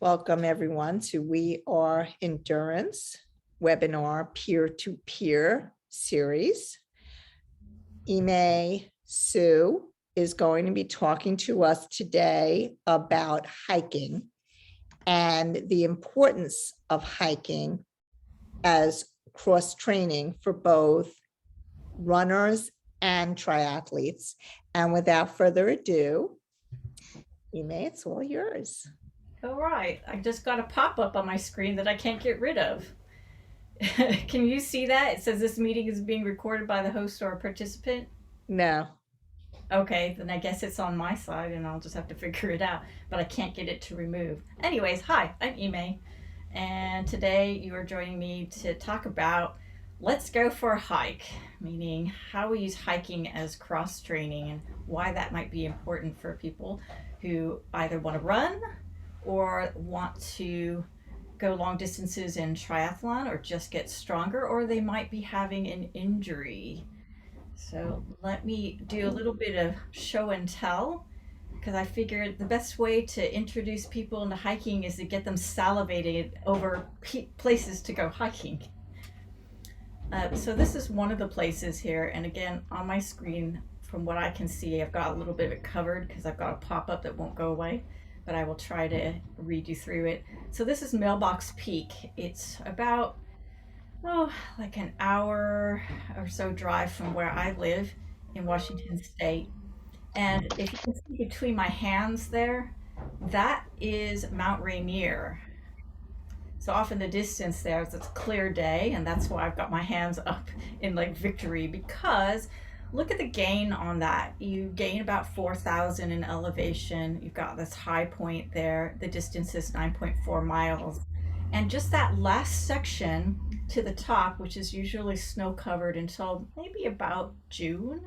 Welcome everyone to WeREndurance Webinar peer-to-peer series. Ime Sue is going to be talking to us today about hiking and the importance of hiking as cross-training for both runners and triathletes. And without further ado, Ime, it's all yours. All right, I just got a pop-up on my screen that I can't get rid of. Can you see that? It says this meeting is being recorded by the host or a participant. No. Okay, then I guess it's on my side and I'll just have to figure it out, but I can't get it to remove. Anyways, hi, I'm Ime, and today you are joining me to talk about let's go for a hike, meaning how we use hiking as cross-training and why that might be important for people who either want to run or want to go long distances in triathlon or just get stronger, or they might be having an injury. So let me do a little bit of show and tell because I figured the best way to introduce people into hiking is to get them salivating over places to go hiking. So this is one of the places here, and again on my screen from what I can see I've got a little bit of it covered because I've got a pop-up that won't go away, but I will try to read you through it. So this is Mailbox Peak. It's about like an hour or so drive from where I live in Washington State. And if you can see between my hands there, that is Mount Rainier. So off in the distance there, it's a clear day, and that's why I've got my hands up in like victory, because look at the gain on that. You gain about 4,000 in elevation. You've got this high point there. The distance is 9.4 miles. And just that last section to the top, which is usually snow covered until maybe about June,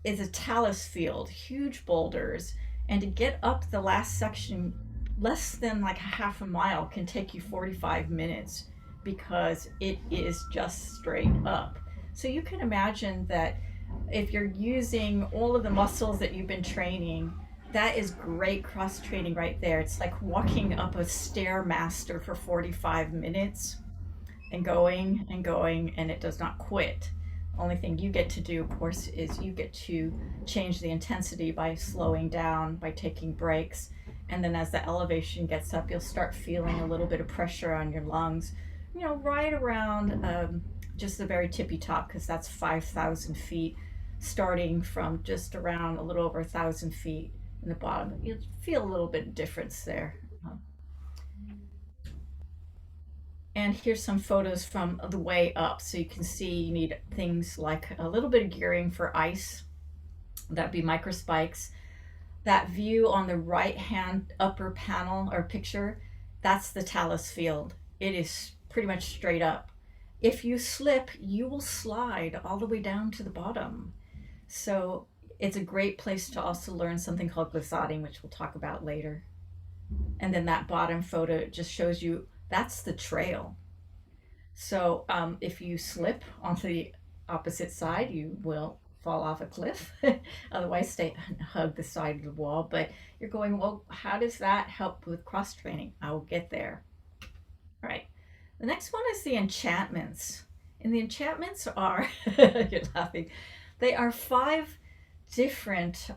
is a talus field, huge boulders. And to get up the last section, less than like half a mile can take you 45 minutes because it is just straight up. So you can imagine that if you're using all of the muscles that you've been training, that is great cross training right there. It's like walking up a stairmaster for 45 minutes and going and going, and it does not quit. Only thing you get to do, of course, is you get to change the intensity by slowing down, by taking breaks. And then as the elevation gets up, you'll start feeling a little bit of pressure on your lungs, right around just the very tippy top, because that's 5,000 feet, starting from just around a little over 1,000 feet in the bottom. You'll feel a little bit of difference there. And here's some photos from the way up. So you can see you need things like a little bit of gearing for ice. That'd be microspikes. That view on the right hand upper panel or picture, that's the talus field. It is pretty much straight up. If you slip, you will slide all the way down to the bottom. So it's a great place to also learn something called glissading, which we'll talk about later. And then that bottom photo just shows you that's the trail. So if you slip onto the opposite side, you will fall off a cliff. Otherwise, stay hug the side of the wall. But you're going, well, how does that help with cross training? I will get there. All right. The next one is the enchantments. And the enchantments are, you're laughing, they are 5 different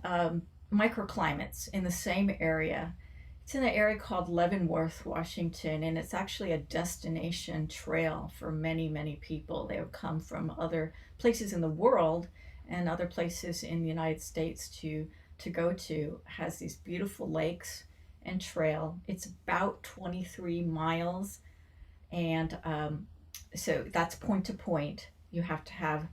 microclimates in the same area. It's in an area called Leavenworth, Washington, and it's actually a destination trail for many, many people. They have come from other places in the world and other places in the United States to go to. It has these beautiful lakes and trail. It's about 23 miles, and so that's point to point. You have to have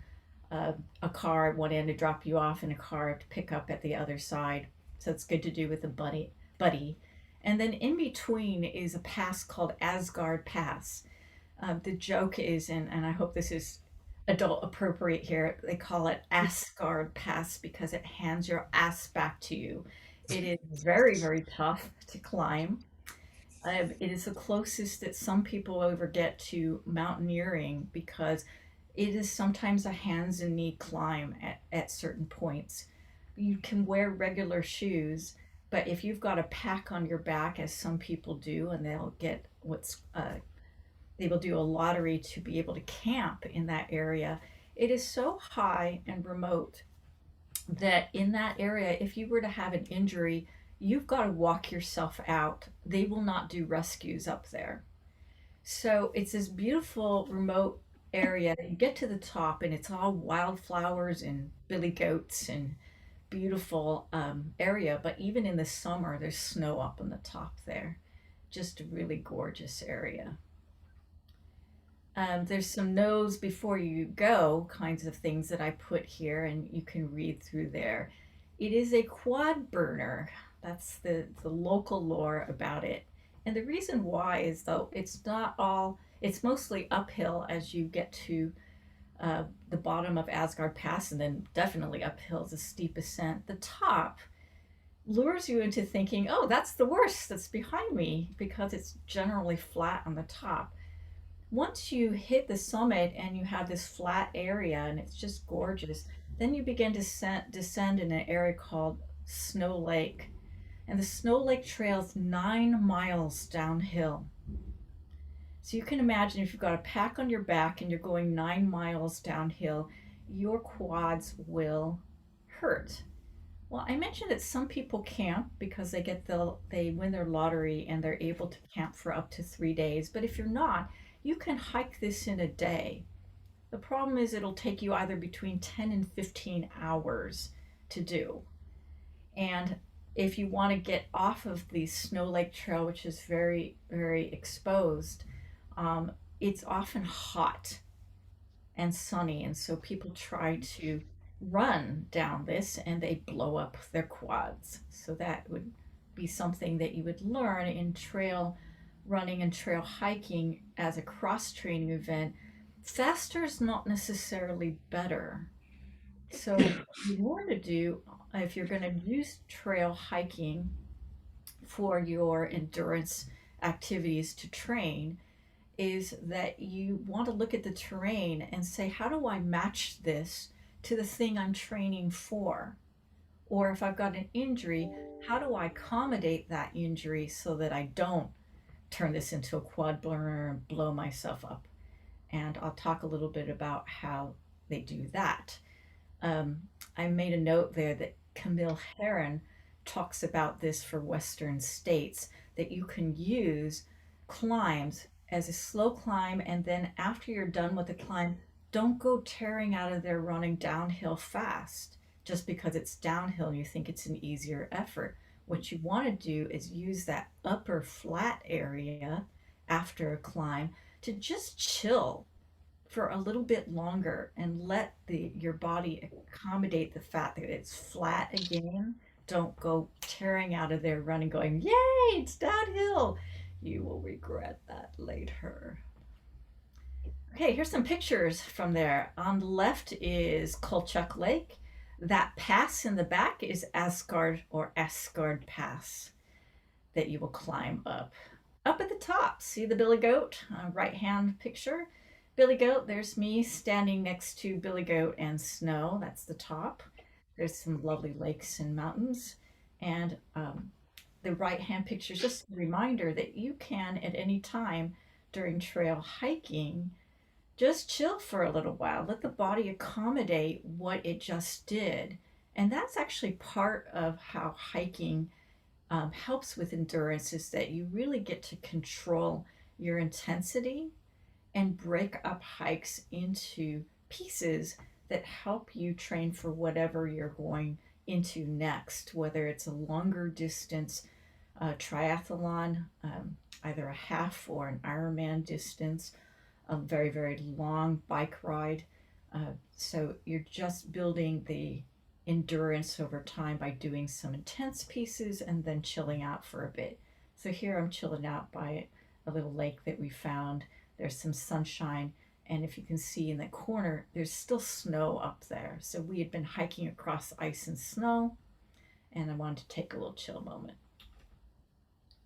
a car at one end to drop you off and a car to pick up at the other side. So it's good to do with a buddy. And then in between is a pass called Asgard Pass. The joke is, and I hope this is adult appropriate here, they call it Asgard Pass because it hands your ass back to you. It is very, very tough to climb. It is the closest that some people ever get to mountaineering because it is sometimes a hands and knee climb at certain points. You can wear regular shoes, But if you've got a pack on your back, as some people do, and they'll get they will do a lottery to be able to camp in that area, it is so high and remote that in that area, if you were to have an injury, you've got to walk yourself out. They will not do rescues up there. So it's this beautiful remote area. You get to the top, and it's all wildflowers and billy goats and beautiful area. But even in the summer, there's snow up on the top there. Just a really gorgeous area. There's some no's before you go kinds of things that I put here, and you can read through there. It is a quad burner. That's the local lore about it. And the reason why is, though, it's mostly uphill as you get to the bottom of Asgard Pass, and then definitely uphill is a steep ascent. The top lures you into thinking, oh, that's the worst that's behind me, because it's generally flat on the top. Once you hit the summit and you have this flat area and it's just gorgeous, then you begin to descend in an area called Snow Lake. And the Snow Lake Trail is 9 miles downhill. So you can imagine if you've got a pack on your back and you're going 9 miles downhill, your quads will hurt. Well, I mentioned that some people camp because they win their lottery and they're able to camp for up to 3 days. But if you're not, you can hike this in a day. The problem is it'll take you either between 10 and 15 hours to do. And if you want to get off of the Snow Lake Trail, which is very, very exposed, it's often hot and sunny. And so people try to run down this and they blow up their quads. So that would be something that you would learn in trail running and trail hiking as a cross training event. Faster is not necessarily better. So what you want to do, if you're going to use trail hiking for your endurance activities to train, is that you want to look at the terrain and say, how do I match this to the thing I'm training for? Or if I've got an injury, how do I accommodate that injury so that I don't turn this into a quad burner and blow myself up? And I'll talk a little bit about how they do that. I made a note there that Camille Herron talks about this for Western states, that you can use climbs as a slow climb, and then after you're done with the climb, don't go tearing out of there running downhill fast just because it's downhill and you think it's an easier effort. What you want to do is use that upper flat area after a climb to just chill for a little bit longer and let your body accommodate the fact that it's flat again. Don't go tearing out of there running going, yay, it's downhill. You will regret that later. Okay, here's some pictures from there. On the left is Kolchak Lake. That pass in the back is Asgard Pass that you will climb up. Up at the top, see the billy goat, right-hand picture. Billy goat, there's me standing next to billy goat and snow. That's the top. There's some lovely lakes and mountains. And the right-hand picture is just a reminder that you can, at any time during trail hiking, just chill for a little while. Let the body accommodate what it just did. And that's actually part of how hiking helps with endurance, is that you really get to control your intensity and break up hikes into pieces that help you train for whatever you're going into next, whether it's a longer distance triathlon, either a half or an Ironman distance, a very, very long bike ride. So you're just building the endurance over time by doing some intense pieces and then chilling out for a bit. So here I'm chilling out by a little lake that we found. There's some sunshine, and if you can see in the corner, there's still snow up there. So we had been hiking across ice and snow, and I wanted to take a little chill moment.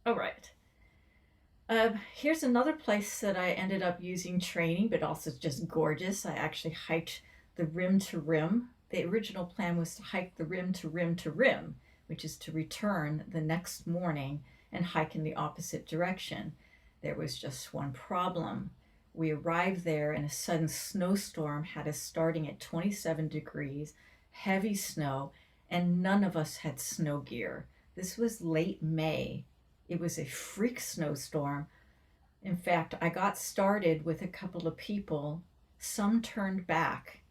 All right. Here's another place that I ended up using training, but also just gorgeous. I actually hiked the rim to rim. The original plan was to hike the rim to rim to rim, which is to return the next morning and hike in the opposite direction. There was just one problem. We arrived there and a sudden snowstorm had us starting at 27 degrees, heavy snow, and none of us had snow gear. This was late May. It was a freak snowstorm. In fact, I got started with a couple of people. Some turned back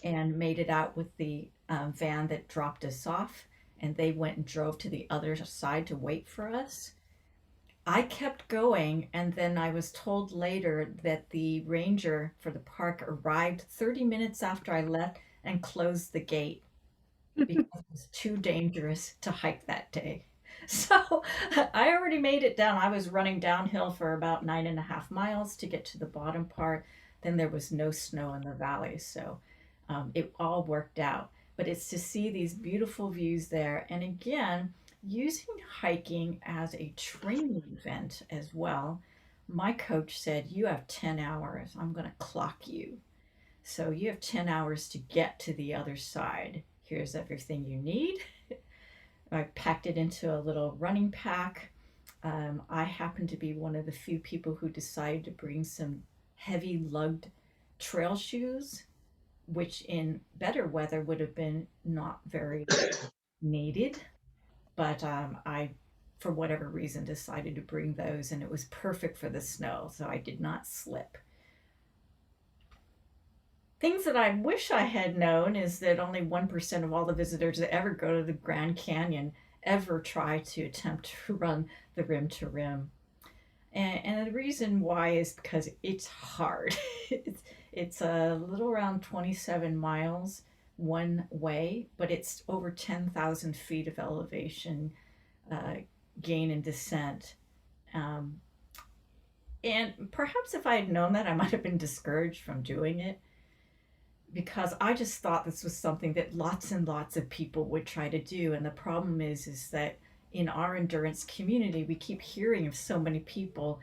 and made it out with the van that dropped us off, and they went and drove to the other side to wait for us. I kept going, and then I was told later that the ranger for the park arrived 30 minutes after I left and closed the gate because it was too dangerous to hike that day. So I already made it down. I was running downhill for about 9.5 miles to get to the bottom part. Then there was no snow in the valley. So it all worked out. But it's to see these beautiful views there. And again, using hiking as a training event as well. My coach said, "You have 10 hours. I'm going to clock you. So you have 10 hours to get to the other side. Here's everything you need." I packed it into a little running pack. I happened to be one of the few people who decided to bring some heavy lugged trail shoes, which in better weather would have been not very needed. But I, for whatever reason, decided to bring those, and it was perfect for the snow, so I did not slip. Things that I wish I had known is that only 1% of all the visitors that ever go to the Grand Canyon ever try to attempt to run the rim to rim. And the reason why is because it's hard. it's a little around 27 miles one way, but it's over 10,000 feet of elevation gain and descent. And perhaps if I had known that, I might have been discouraged from doing it, because I just thought this was something that lots and lots of people would try to do. And the problem is that in our endurance community, we keep hearing of so many people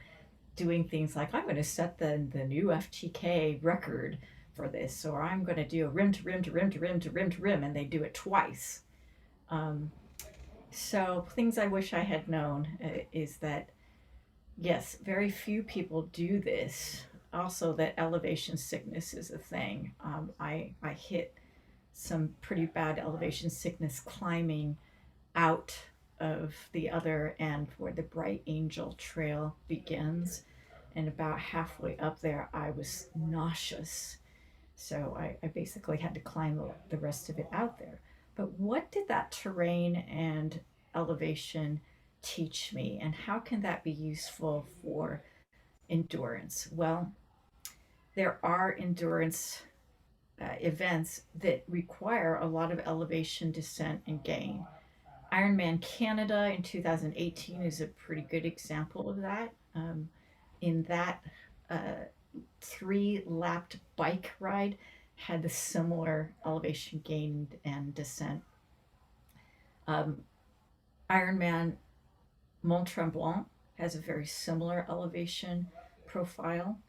doing things like, "I'm going to set the new FTK record for this," or "I'm going to do a rim to rim to rim to rim to rim to rim," and they do it twice. So things I wish I had known is that, yes, very few people do this. Also, that elevation sickness is a thing. I hit some pretty bad elevation sickness climbing out of the other end where the Bright Angel Trail begins. And about halfway up there, I was nauseous. So I basically had to climb the rest of it out there. But what did that terrain and elevation teach me? And how can that be useful for endurance? Well, there are endurance events that require a lot of elevation, descent, and gain. Ironman Canada in 2018 is a pretty good example of that. In that 3-lapped bike ride had a similar elevation gain and descent. Ironman Mont Tremblant has a very similar elevation profile.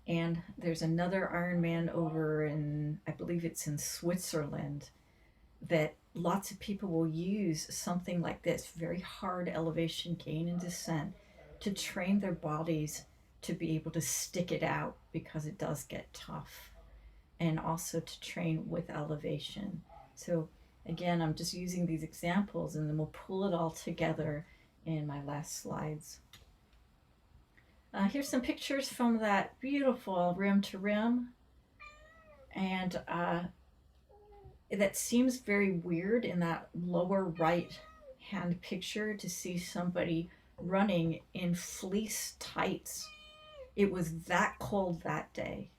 And there's another Ironman over in, I believe it's in Switzerland, that lots of people will use something like this, very hard elevation gain and descent, to train their bodies to be able to stick it out, because it does get tough, and also to train with elevation. So again, I'm just using these examples, and then we'll pull it all together in my last slides. Here's some pictures from that beautiful rim to rim. And that seems very weird in that lower right hand picture to see somebody running in fleece tights. It was that cold that day.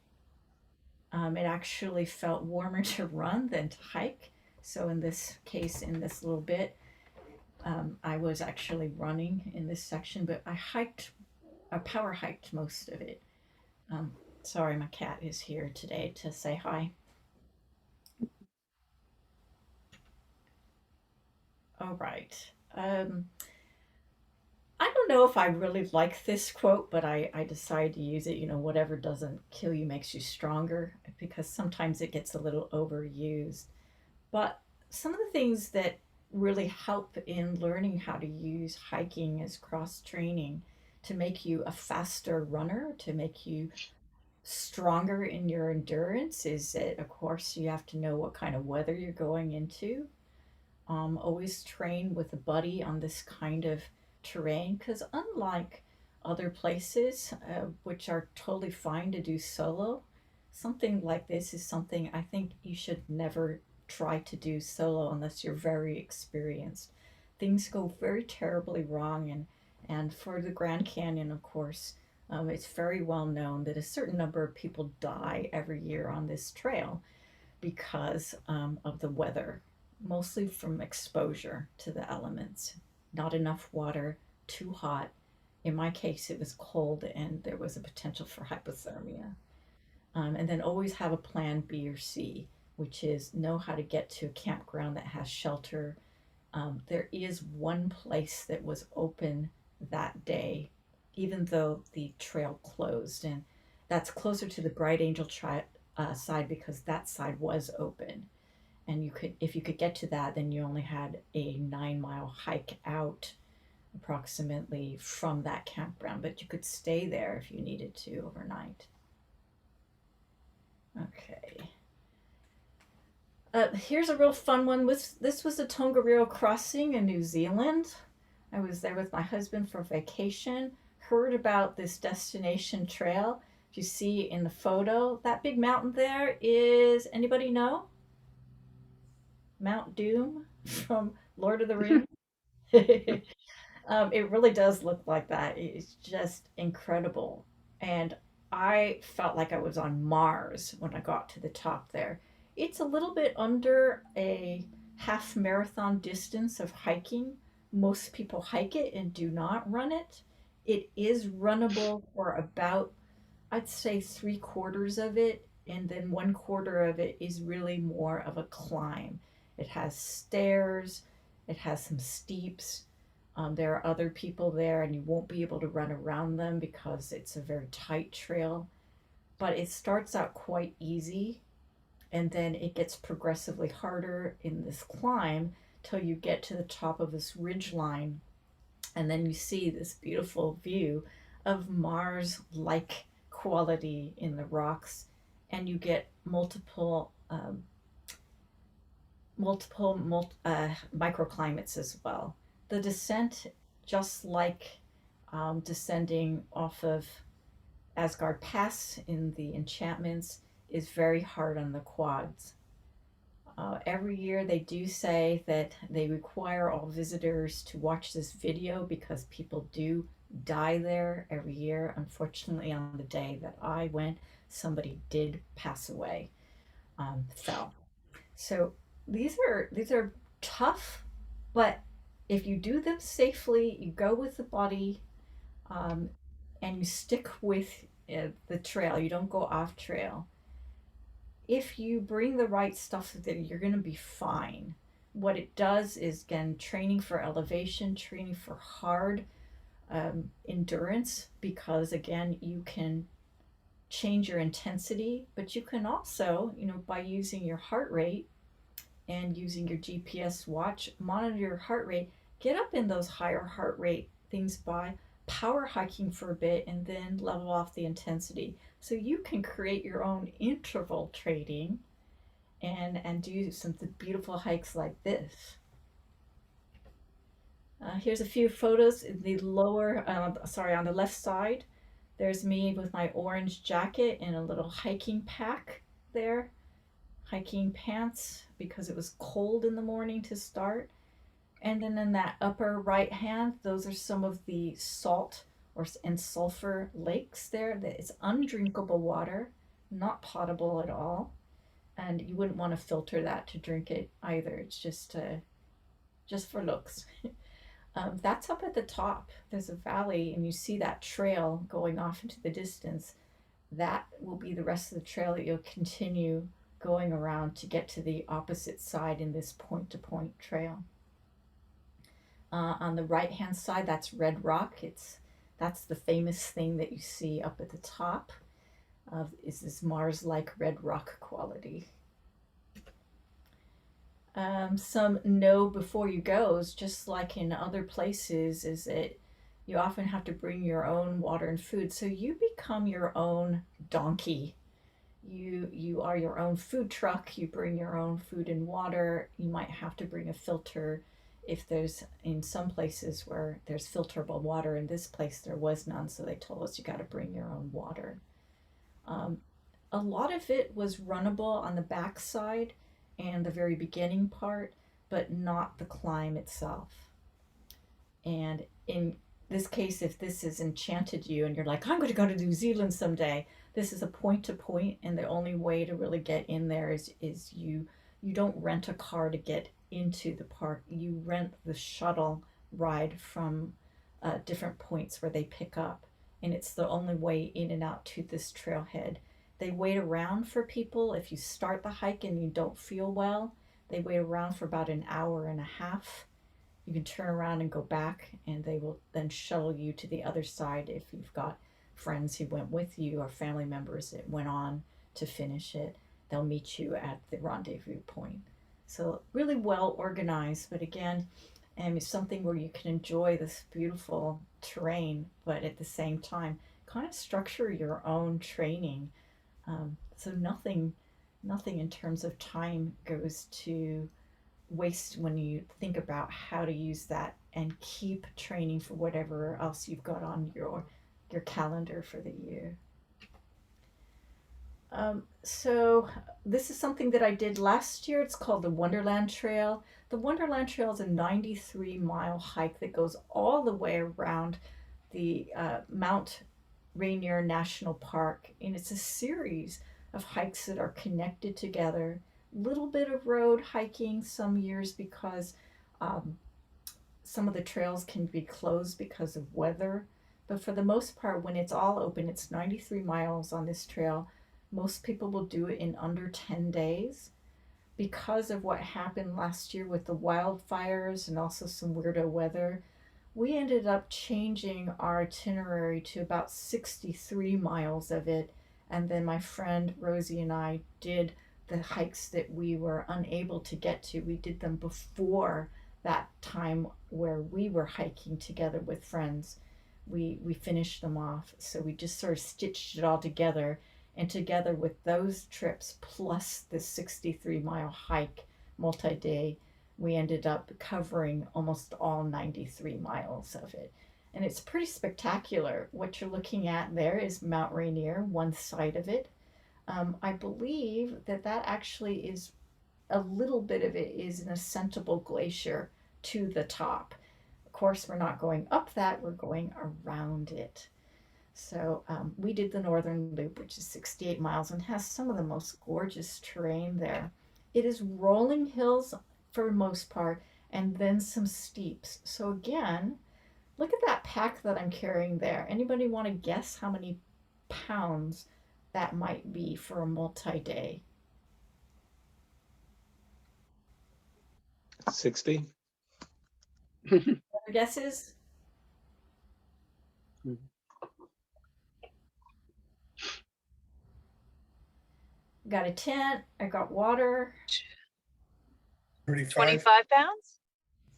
It actually felt warmer to run than to hike. So in this case, in this little bit, I was actually running in this section, but I power hiked most of it. Sorry, my cat is here today to say hi. All right. I don't know if I really like this quote, but I decided to use it. Whatever doesn't kill you makes you stronger, because sometimes it gets a little overused. But some of the things that really help in learning how to use hiking as cross training to make you a faster runner, to make you stronger in your endurance. Is that, of course, you have to know what kind of weather you're going into. Always train with a buddy on this kind of terrain because, unlike other places, which are totally fine to do solo, something like this is something I think you should never try to do solo unless you're very experienced. Things go very terribly wrong, and for the Grand Canyon, of course, it's very well known that a certain number of people die every year on this trail because of the weather, mostly from exposure to the elements. Not enough water, too hot. In my case, it was cold and there was a potential for hypothermia. And then always have a plan B or C, which is know how to get to a campground that has shelter. There is one place that was open that day, even though the trail closed, and that's closer to the Bright Angel side because that side was open. And you could, if you could get to that, then you only had a 9 mile hike out approximately from that campground, but you could stay there if you needed to overnight. Okay. Here's a real fun one. This was the Tongariro Crossing in New Zealand. I was there with my husband for vacation. Heard about this destination trail. If you see in the photo, that big mountain there is, anybody know? Mount Doom from Lord of the Rings. It really does look like that. It's just incredible. And I felt like I was on Mars when I got to the top there. It's a little bit under a half marathon distance of hiking. Most people hike it and do not run it. It is runnable for about, I'd say, 3/4 of it, and then 1/4 of it is really more of a climb. It has stairs, it has some steeps. There are other people there, and you won't be able to run around them because it's a very tight trail. But it starts out quite easy, and then it gets progressively harder in this climb till you get to the top of this ridge line, and then you see this beautiful view of Mars-like quality in the rocks, and you get multiple microclimates as well. The descent, just like descending off of Asgard Pass in the Enchantments, is very hard on the quads. Every year they do say that they require all visitors to watch this video because people do die there every year. Unfortunately, on the day that I went, somebody did pass away, fell. So these are tough, but if you do them safely, you go with the buddy, um, and you stick with the trail. You don't go off trail. If you bring the right stuff, then you're going to be fine. What it does is, again, training for elevation, training for hard endurance, because again, you can change your intensity, but you can also, by using your heart rate and using your GPS watch, monitor your heart rate, get up in those higher heart rate things by power hiking for a bit and then level off the intensity. So you can create your own interval training and do some beautiful hikes like this. Here's a few photos in the on the left side. There's me with my orange jacket and a little hiking pack there, hiking pants, because it was cold in the morning to start. And then in that upper right hand, those are some of the salt and sulfur lakes there. It's undrinkable water, not potable at all. And you wouldn't want to filter that to drink it either. It's just for looks. That's up at the top. There's a valley, and you see that trail going off into the distance. That will be the rest of the trail that you'll continue going around to get to the opposite side in this point-to-point trail. On the right-hand side, that's red rock. That's the famous thing that you see up at the top is this Mars-like red rock quality. Some know before you go is just like in other places, is that you often have to bring your own water and food. So you become your own donkey. You are your own food truck. You bring your own food and water. You might have to bring a filter if there's in some places where there's filterable water. In this place there was none, so they told us you got to bring your own water. Um, a lot of it was runnable on the backside and the very beginning part, but not the climb itself. And in this case, if this has enchanted you and you're like, I'm going to go to New Zealand someday, this is a point to point, and the only way to really get in there is you don't rent a car to get into the park. You rent the shuttle ride from different points where they pick up, and it's the only way in and out to this trailhead. They wait around for people if you start the hike and you don't feel well. They wait around for about an hour and a half. You can turn around and go back, and they will then shuttle you to the other side if you've got friends who went with you or family members that went on to finish it. They'll meet you at the rendezvous point. So really well organized, but again, it's something where you can enjoy this beautiful terrain, but at the same time, kind of structure your own training. So nothing in terms of time goes to waste when you think about how to use that and keep training for whatever else you've got on your calendar for the year. So this is something that I did last year. It's called the Wonderland Trail. The Wonderland Trail is a 93-mile hike that goes all the way around the Mount Rainier National Park, and it's a series of hikes that are connected together. Little bit of road hiking some years because some of the trails can be closed because of weather, but for the most part, when it's all open, it's 93 miles on this trail. Most people will do it in under 10 days. Because of what happened last year with the wildfires and also some weirdo weather, we ended up changing our itinerary to about 63 miles of it. And then my friend Rosie and I did the hikes that we were unable to get to. We did them before that time where we were hiking together with friends. We finished them off. So we just sort of stitched it all together. And together with those trips plus the 63-mile hike multi-day, we ended up covering almost all 93 miles of it. And it's pretty spectacular. What you're looking at there is Mount Rainier, one side of it. I believe that actually is a little bit of it is an ascentable glacier to the top. Of course, we're not going up that, we're going around it. So we did the Northern Loop, which is 68 miles and has some of the most gorgeous terrain there. It is rolling hills for the most part, and then some steeps. So again, look at that pack that I'm carrying there. Anybody want to guess how many pounds that might be for a multi-day? 60. Other guesses? Got a tent, I got water. 25 pounds?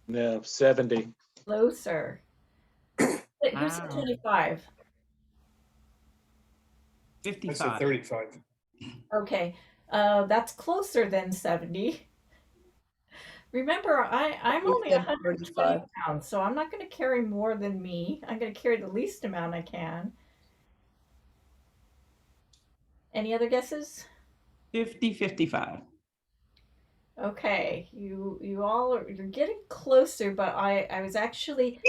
No, 70. Closer. Who said 25? 55. 35. Okay, that's closer than 70. Remember, I'm You only said 120 35. pounds, so I'm not going to carry more than me. I'm going to carry the least amount I can. Any other guesses? 55. Okay, you all you're getting closer, but I was actually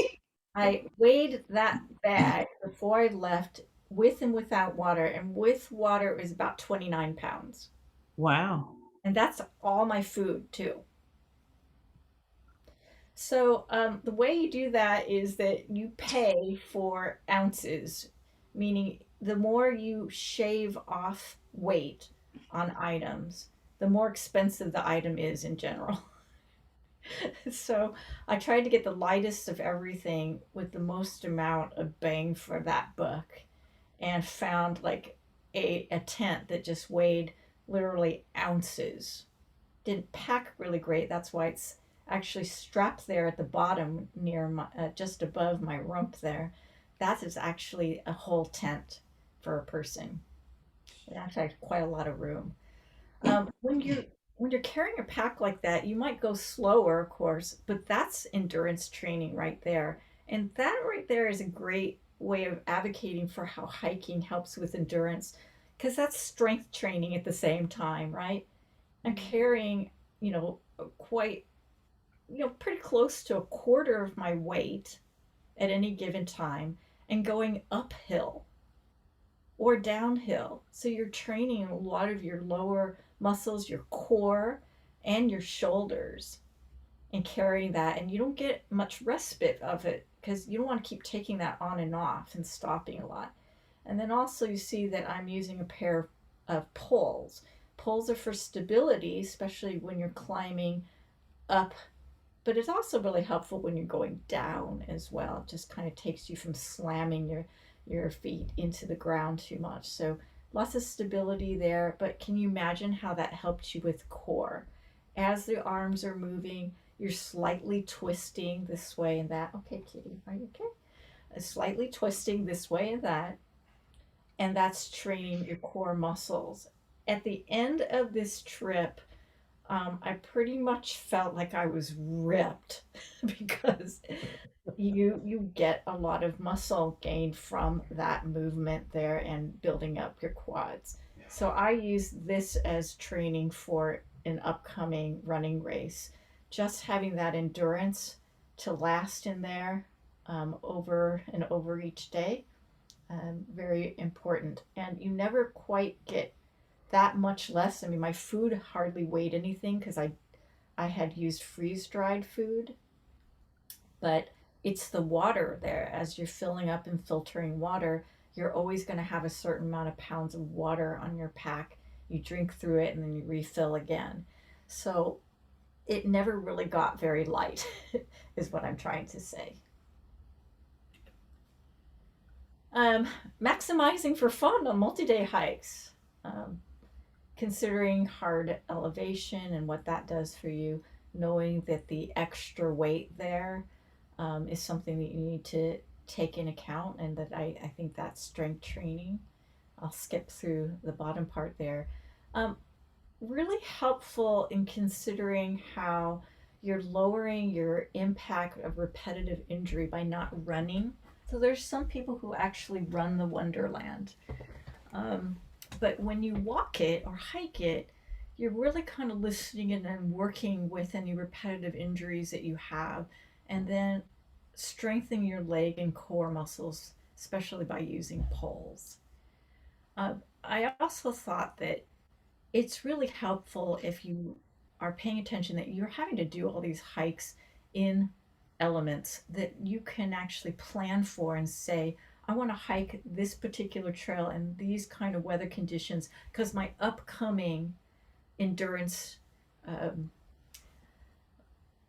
I weighed that bag before I left with and without water, and with water it was about 29 pounds. Wow. And that's all my food too. So the way you do that is that you pay for ounces, meaning the more you shave off weight on items, the more expensive the item is in general. So I tried to get the lightest of everything with the most amount of bang for that buck, and found like a tent that just weighed literally ounces. didn't pack really great. That's why it's actually strapped there at the bottom near my, just above my rump there. That is actually a whole tent for a person. It actually has quite a lot of room. When you're carrying a pack like that, you might go slower, of course, but that's endurance training right there. And that right there is a great way of advocating for how hiking helps with endurance, because that's strength training at the same time, right? I'm carrying, you know, quite, pretty close to a quarter of my weight at any given time and going uphill or downhill. So you're training a lot of your lower muscles, your core, and your shoulders, and carrying that. And you don't get much respite of it because you don't want to keep taking that on and off and stopping a lot. And then also, you see that I'm using a pair of poles. Poles are for stability, especially when you're climbing up, but it's also really helpful when you're going down as well. It just kind of takes you from slamming your feet into the ground too much. So lots of stability there, but can you imagine how that helped you with core? As the arms are moving, you're slightly twisting this way and that. Okay, kitty, are you okay? Slightly twisting this way and that's training your core muscles. At the end of this trip, I pretty much felt like I was ripped because you get a lot of muscle gain from that movement there and building up your quads. So I use this as training for an upcoming running race. Just having that endurance to last in there over and over each day, very important. And you never quite get that much less. I mean, my food hardly weighed anything because I had used freeze-dried food, but it's the water there. As you're filling up and filtering water, you're always going to have a certain amount of pounds of water on your pack. You drink through it and then you refill again. So it never really got very light, is what I'm trying to say. Maximizing for fun on multi-day hikes. Considering hard elevation and what that does for you, knowing that the extra weight there is something that you need to take in account, and that I think that's strength training. I'll skip through the bottom part there. Really helpful in considering how you're lowering your impact of repetitive injury by not running. So there's some people who actually run the Wonderland. But when you walk it or hike it, you're really kind of listening in and working with any repetitive injuries that you have, and then strengthening your leg and core muscles, especially by using poles. I also thought that it's really helpful if you are paying attention that you're having to do all these hikes in elements that you can actually plan for and say, I want to hike this particular trail in these kind of weather conditions because my upcoming endurance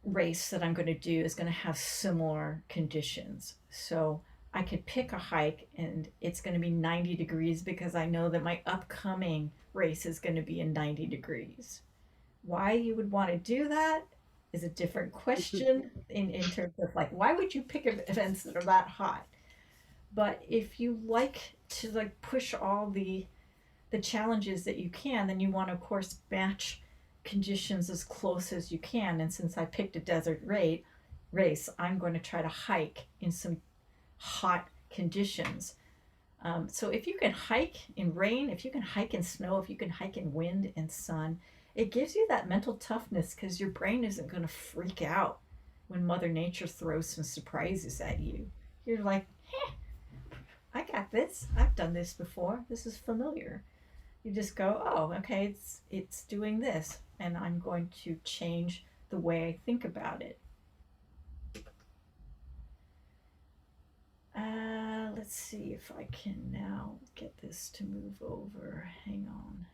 race that I'm going to do is going to have similar conditions. So I could pick a hike and it's going to be 90 degrees because I know that my upcoming race is going to be in 90 degrees. Why you would want to do that is a different question in terms of like, why would you pick events that are that hot? But if you like to like push all the challenges that you can, then you want to of course match conditions as close as you can. And since I picked a desert race, I'm going to try to hike in some hot conditions. So if you can hike in rain, if you can hike in snow, if you can hike in wind and sun, it gives you that mental toughness because your brain isn't going to freak out when Mother Nature throws some surprises at you. You're like, hey, I got this. I've done this before. This is familiar. You just go, oh, okay, it's doing this, and I'm going to change the way I think about it. Let's see if I can now get this to move over. Hang on.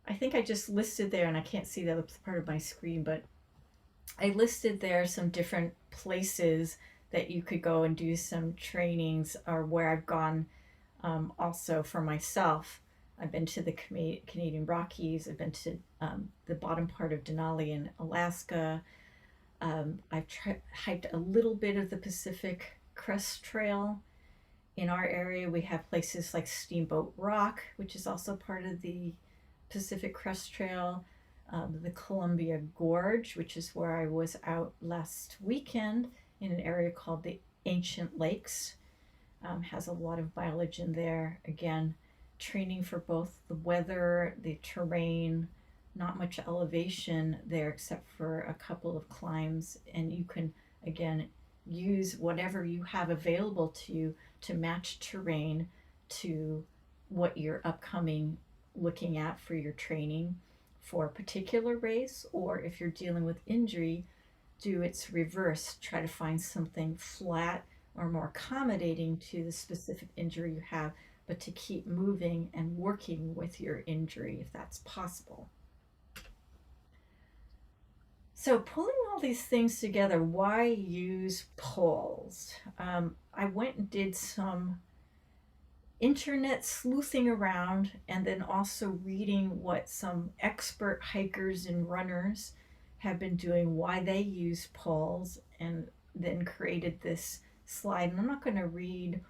I think I just listed there, and I can't see the other part of my screen, but I listed there some different places that you could go and do some trainings, or where I've gone also for myself. I've been to the Canadian Rockies. I've been to the bottom part of Denali in Alaska. I've hiked a little bit of the Pacific Crest Trail. In our area, we have places like Steamboat Rock, which is also part of the Pacific Crest Trail. The Columbia Gorge, which is where I was out last weekend in an area called the Ancient Lakes, has a lot of mileage in there. Again, training for both the weather, the terrain, not much elevation there except for a couple of climbs, and you can again use whatever you have available to you to match terrain to what you're upcoming looking at for your training for a particular race, or if you're dealing with injury, do its reverse, try to find something flat or more accommodating to the specific injury you have, but to keep moving and working with your injury if that's possible. So pulling all these things together, why use poles? I went and did some internet sleuthing around and then also reading what some expert hikers and runners have been doing, why they use poles, and then created this slide. And I'm not going to read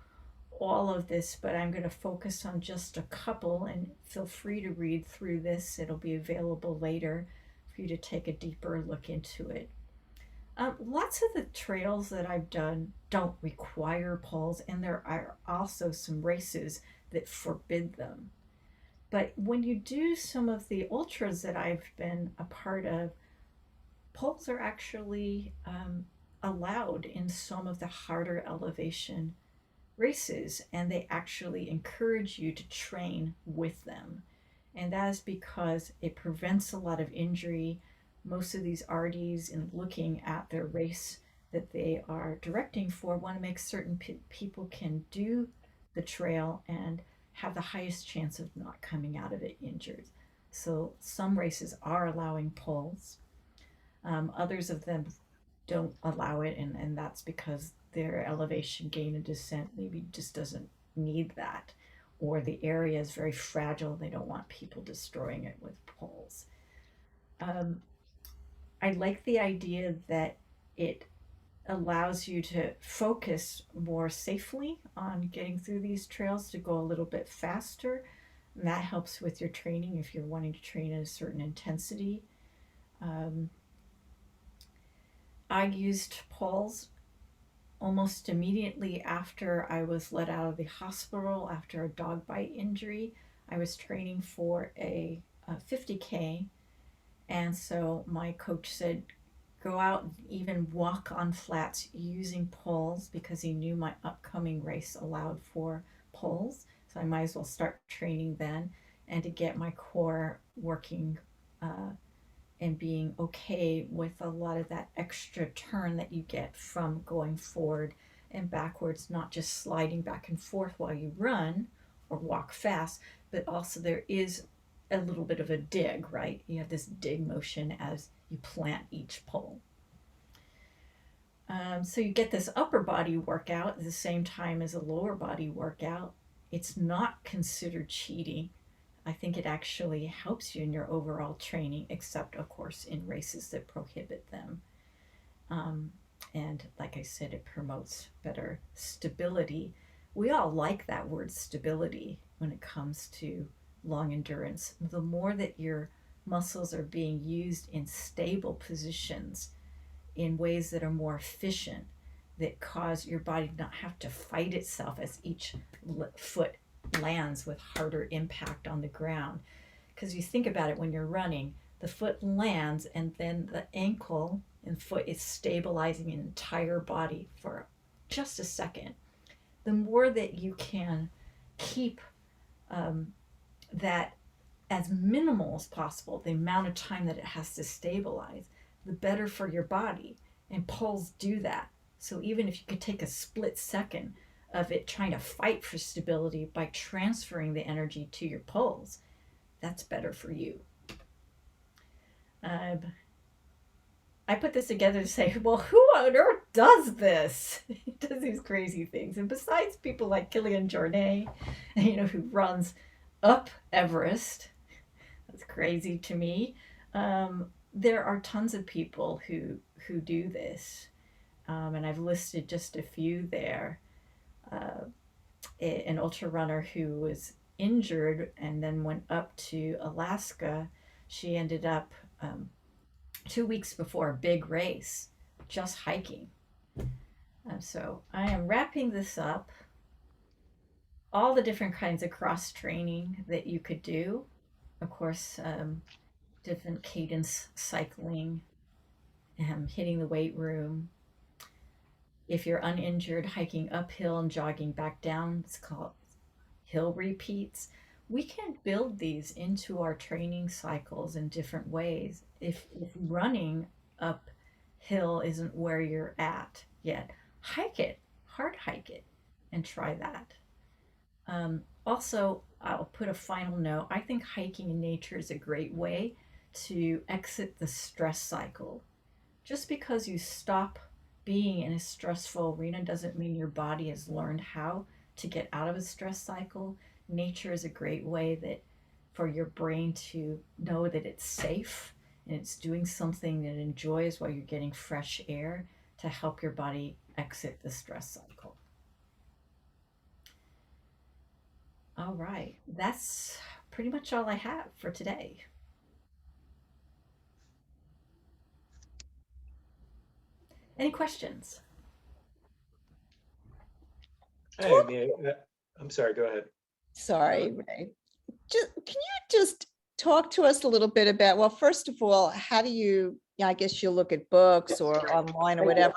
all of this, but I'm going to focus on just a couple, and feel free to read through this. It'll be available later for you to take a deeper look into it. Lots of the trails that I've done don't require poles, and there are also some races that forbid them. But when you do some of the ultras that I've been a part of, poles are actually allowed in some of the harder elevation races, and they actually encourage you to train with them. And that is because it prevents a lot of injury. Most of these RDs, in looking at their race that they are directing for, want to make certain people can do the trail and have the highest chance of not coming out of it injured. So some races are allowing poles. Others of them don't allow it, and that's because their elevation gain and descent maybe just doesn't need that, or the area is very fragile. They don't want people destroying it with poles. I like the idea that it allows you to focus more safely on getting through these trails, to go a little bit faster, and that helps with your training if you're wanting to train at a certain intensity. I used poles almost immediately after I was let out of the hospital after a dog bite injury. I was training for a 50K, and so my coach said, go out and even walk on flats using poles, because he knew my upcoming race allowed for poles. So I might as well start training then, and to get my core working and being okay with a lot of that extra turn that you get from going forward and backwards, not just sliding back and forth while you run or walk fast, but also there is a little bit of a dig, right? You have this dig motion as you plant each pole. So you get this upper body workout at the same time as a lower body workout. It's not considered cheating. I think it actually helps you in your overall training, except of course in races that prohibit them. And like I said, it promotes better stability. We all like that word stability when it comes to long endurance. The more that your muscles are being used in stable positions, in ways that are more efficient, that cause your body to not have to fight itself as each foot lands with harder impact on the ground. Because you think about it, when you're running, the foot lands and then the ankle and foot is stabilizing an entire body for just a second. The more that you can keep that as minimal as possible, the amount of time that it has to stabilize, the better for your body. And poles do that. So even if you could take a split second of it trying to fight for stability by transferring the energy to your poles, that's better for you. I put this together to say, well, who on earth does this? Does these crazy things? And besides people like Kilian Jornet, who runs up Everest. That's crazy to me. There are tons of people who do this, and I've listed just a few there. Uh, an ultra runner who was injured and then went up to Alaska. She ended up 2 weeks before a big race just hiking. So I am wrapping this up. All the different kinds of cross training that you could do. Of course, different cadence cycling, hitting the weight room. If you're uninjured, hiking uphill and jogging back down, it's called hill repeats. We can build these into our training cycles in different ways. If running uphill isn't where you're at yet, hike it, hard hike it, and try that. Also, I'll put a final note. I think hiking in nature is a great way to exit the stress cycle. Just because you stop being in a stressful arena doesn't mean your body has learned how to get out of a stress cycle. Nature is a great way that for your brain to know that it's safe and it's doing something that it enjoys while you're getting fresh air to help your body exit the stress cycle. All right, that's pretty much all I have for today. Any questions? Hey, I'm sorry, go ahead. Sorry, Ray. Can you just talk to us a little bit about, well, first of all, how do you, I guess you look at books or online or whatever,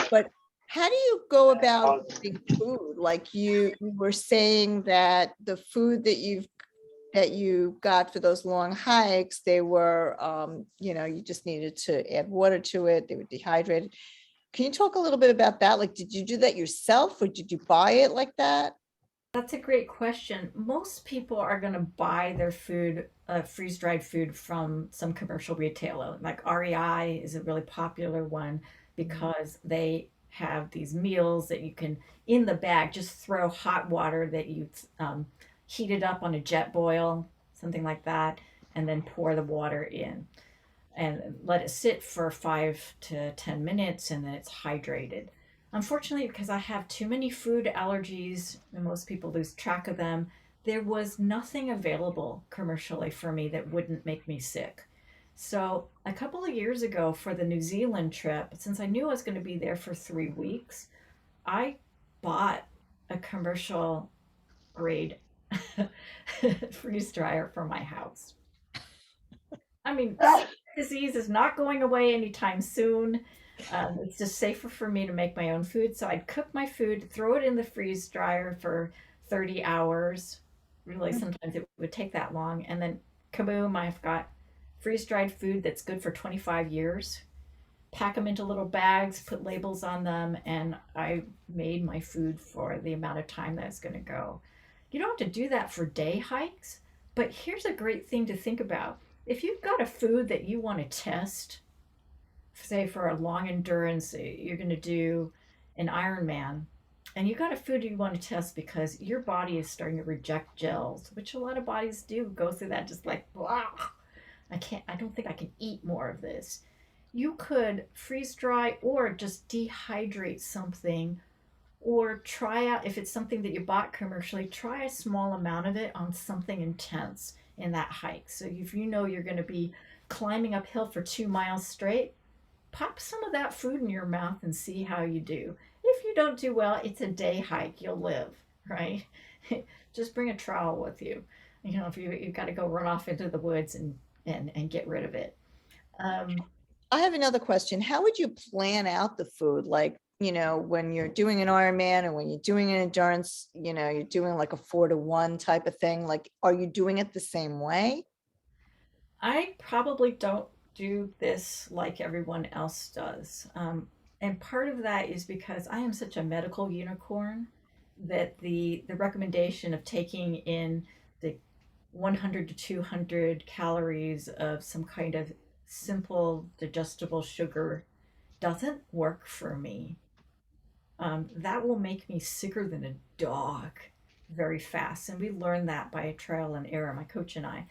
but how do you go about getting food? Like you were saying that the food that you got for those long hikes, they were, you just needed to add water to it. They were dehydrated. Can you talk a little bit about that? Like, did you do that yourself or did you buy it like that? That's a great question. Most people are going to buy their food, freeze dried food from some commercial retailer. Like REI is a really popular one because they have these meals that you can, in the bag, just throw hot water that you heated up on a jet boil, something like that, and then pour the water in and let it sit for 5 to 10 minutes, and then it's hydrated. Unfortunately, because I have too many food allergies and most people lose track of them, there was nothing available commercially for me that wouldn't make me sick. So a couple of years ago for the New Zealand trip, since I knew I was going to be there for 3 weeks, I bought a commercial grade freeze dryer for my house. I mean, disease is not going away anytime soon. It's just safer for me to make my own food. So I'd cook my food, throw it in the freeze dryer for 30 hours. Really, sometimes it would take that long. And then, kaboom, I've got freeze dried food that's good for 25 years. Pack them into little bags, put labels on them, and I made my food for the amount of time that it's going to go. You don't have to do that for day hikes, but here's a great thing to think about. If you've got a food that you want to test, say for a long endurance, you're going to do an Ironman, and you got a food you want to test because your body is starting to reject gels, which a lot of bodies do go through that, just like, wow, I don't think I can eat more of this. You could freeze dry or just dehydrate something, or try out, if it's something that you bought commercially, try a small amount of it on something intense in that hike. So if you know you're going to be climbing uphill for 2 miles straight, pop some of that food in your mouth and see how you do. If you don't do well, it's a day hike, you'll live, right? Just bring a trowel with you. You know, if you've got to go run off into the woods and get rid of it. I have another question. How would you plan out the food? Like, when you're doing an Ironman or when you're doing an endurance, you're doing like a 4-to-1 type of thing. Like, are you doing it the same way? I probably don't do this like everyone else does. And part of that is because I am such a medical unicorn that the recommendation of taking in the 100 to 200 calories of some kind of simple digestible sugar doesn't work for me. That will make me sicker than a dog very fast. And we learned that by trial and error, my coach and I.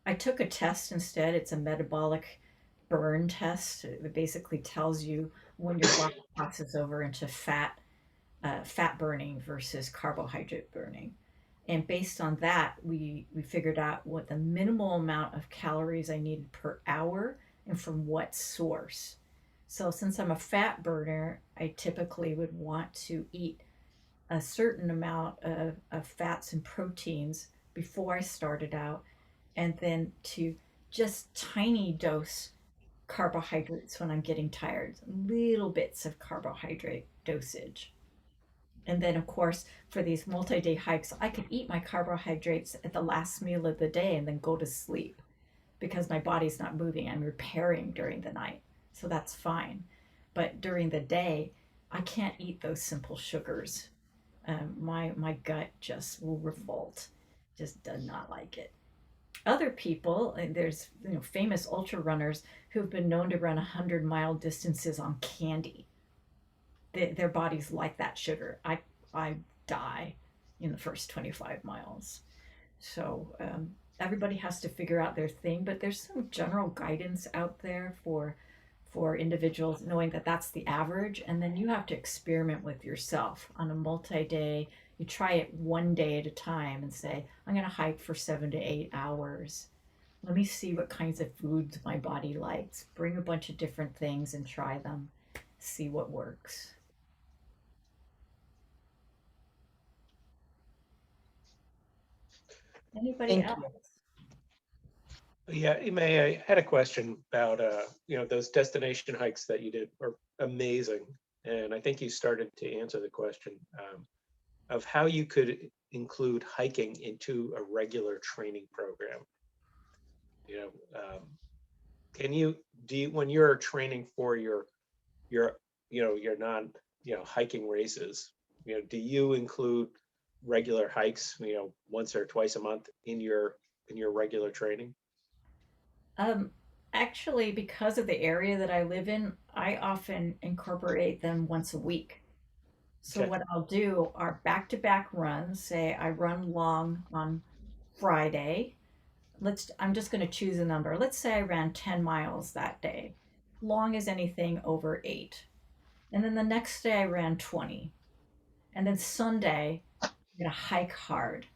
I took a test instead. It's a metabolic burn test. It basically tells you when your body crosses over into fat burning versus carbohydrate burning. And based on that, we figured out what the minimal amount of calories I needed per hour and from what source. So since I'm a fat burner, I typically would want to eat a certain amount of fats and proteins before I started out, and then to just tiny dose carbohydrates when I'm getting tired, little bits of carbohydrate dosage. And then, of course, for these multi day hikes, I could eat my carbohydrates at the last meal of the day and then go to sleep because my body's not moving. I'm repairing during the night. So that's fine. But during the day, I can't eat those simple sugars. My gut just will revolt, just does not like it. Other people, and there's famous ultra runners who've been known to run 100-mile distances on candy. Their bodies like that sugar. I die in the first 25 miles. So everybody has to figure out their thing, but there's some general guidance out there for individuals, knowing that that's the average, and then you have to experiment with yourself on a multi-day. You try it one day at a time and say, I'm going to hike for 7 to 8 hours. Let me see what kinds of foods my body likes. Bring a bunch of different things and try them. See what works. Anybody Thank else? Yeah, Ime, I had a question about those destination hikes that you did are amazing, and I think you started to answer the question of how you could include hiking into a regular training program. You know, can you when you're training for your your non hiking races, do you include regular hikes once or twice a month in your regular training? Um, Actually, because of the area that I live in, I often incorporate them once a week. So Okay. what I'll do are back-to-back runs. Say I run long on Friday. I'm just going to choose a number. Let's say I ran 10 miles that day. Long as anything over 8. And then the next day I ran 20. And then Sunday, I'm going to hike hard.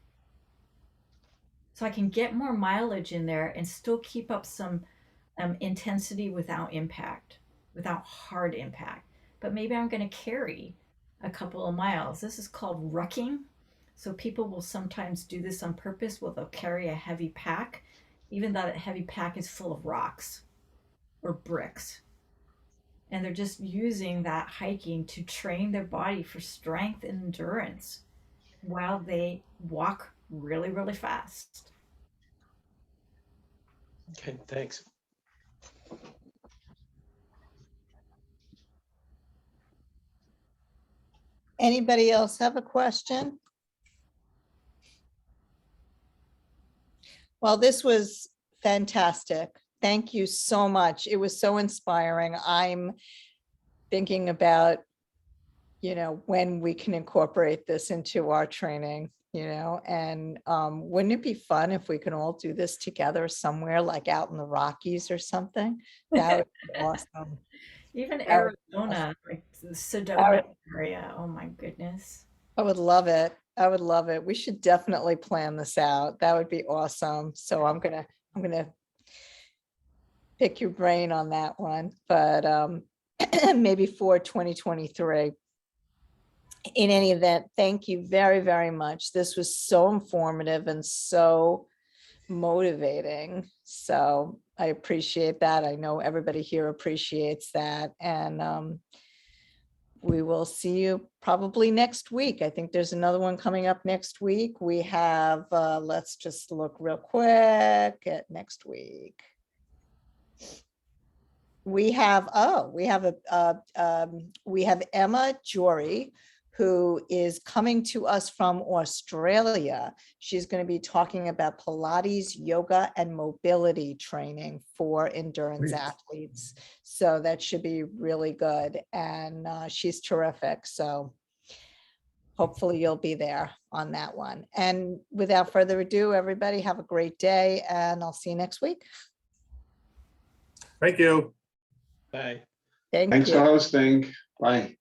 So I can get more mileage in there and still keep up some intensity without impact, without hard impact. But maybe I'm going to carry a couple of miles. This is called rucking. So people will sometimes do this on purpose. Well, they'll carry a heavy pack, even though that heavy pack is full of rocks or bricks. And they're just using that hiking to train their body for strength and endurance while they walk really, really fast. Okay, thanks. Anybody else have a question? Well, this was fantastic. Thank you so much. It was so inspiring. I'm thinking about, when we can incorporate this into our training, and wouldn't it be fun if we could all do this together somewhere, like out in the Rockies or something? That would be awesome. Even That would be awesome. Arizona, like the Sedona area. Oh my goodness. I would love it. I would love it. We should definitely plan this out. That would be awesome. So I'm gonna pick your brain on that one, but maybe for 2023. In any event, thank you very, very much. This was so informative and so motivating. So I appreciate that. I know everybody here appreciates that. And we will see you probably next week. I think there's another one coming up next week. We have, let's just look real quick at next week. We have Emma Jory, who is coming to us from Australia. She's going to be talking about Pilates, yoga, and mobility training for endurance athletes. So that should be really good. And she's terrific. So hopefully you'll be there on that one. And without further ado, everybody have a great day, and I'll see you next week. Thank you. Bye. Thank Thanks you. for hosting. Bye.